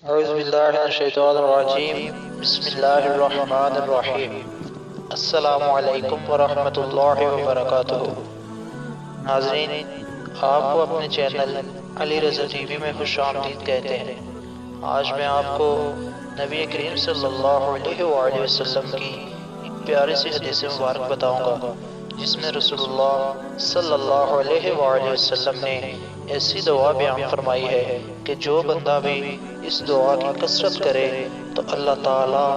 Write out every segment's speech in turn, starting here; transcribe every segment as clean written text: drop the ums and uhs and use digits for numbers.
اعوذ باللہ من الشیطان الرجیم بسم اللہ الرحمن الرحیم السلام علیکم ورحمۃ اللہ وبرکاتہ۔ ناظرین، آپ کو اپنے channel Ali Raza T V میں خوش آمدید کہتے ہیں۔ آج میں آپ کو نبی کریم صلی اللہ علیہ وآلہ وسلم کی ایک پیاری سی حدیث مبارک بتاؤں گا، جس میں رسول اللہ صلی اللہ علیہ وآلہ وسلم نے ایسی دعا بیان فرمائی ہے کہ جو بندہ بھی اس دعا کی کثرت کرے تو اللہ تعالیٰ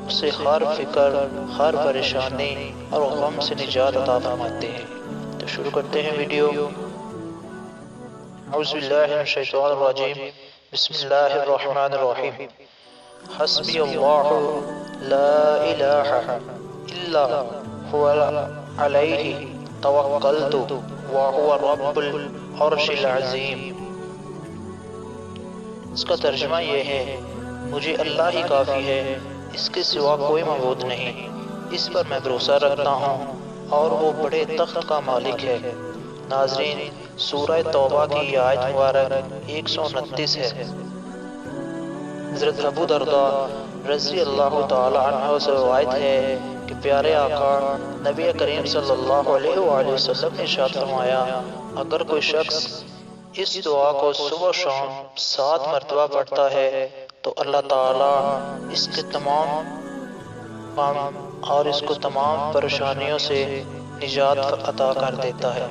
اسے ہر فکر، ہر پریشانی اور غم سے نجات عطا فرماتے ہیں۔ تو شروع کرتے ہیں ویڈیو۔ اعوذ باللہ من الشیطان الرجیم بسم اللہ الرحمن الرحیم۔ حسبی اللہ لا الہ الا هو علیہ توکلت وہو رب العرش العظیم۔ اس کا ترجمہ یہ ہے، مجھے اللہ ہی کافی ہے، اس کے سوا کوئی معبود نہیں، اس پر میں بھروسہ رکھتا ہوں اور وہ بڑے تخت کا مالک ہے۔ ناظرین، سورہ توبہ کی آیت مبارک 129 ہے۔ حضرت ابو درداء رضی اللہ تعالی عنہ سے روایت ہے کہ پیارے آقا نبی کریم صلی اللہ علیہ وآلہ وسلم نے ارشاد فرمایا، اگر کوئی شخص اس دعا کو صبح و شام 7 مرتبہ پڑھتا ہے تو اللہ تعالیٰ اس کے تمام غم اور اس کو تمام پریشانیوں سے نجات عطا کر دیتا ہے۔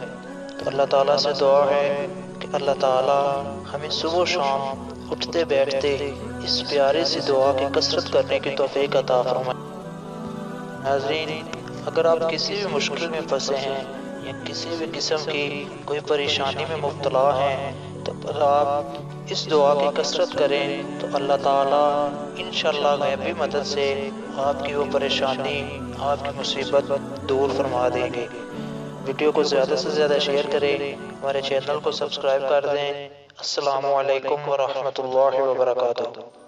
تو اللہ تعالیٰ سے دعا ہے کہ اللہ تعالیٰ ہمیں صبح و شام اٹھتے بیٹھتے اس پیاری سی دعا کی کثرت کرنے کی توفیق عطا فرمائے۔ ناظرین، اگر آپ کسی بھی مشکل میں پھنسے ہیں یا کسی بھی قسم کی کوئی پریشانی میں مبتلا ہیں تو آپ اس دعا کی کثرت کریں تو اللہ تعالیٰ انشاءاللہ غیبی مدد سے آپ کی وہ پریشانی، آپ کی مصیبت دور فرما دیں گے۔ ویڈیو کو زیادہ سے زیادہ شیئر کریں، ہمارے چینل کو سبسکرائب کر دیں۔ السلام علیکم ورحمۃ اللہ وبرکاتہ۔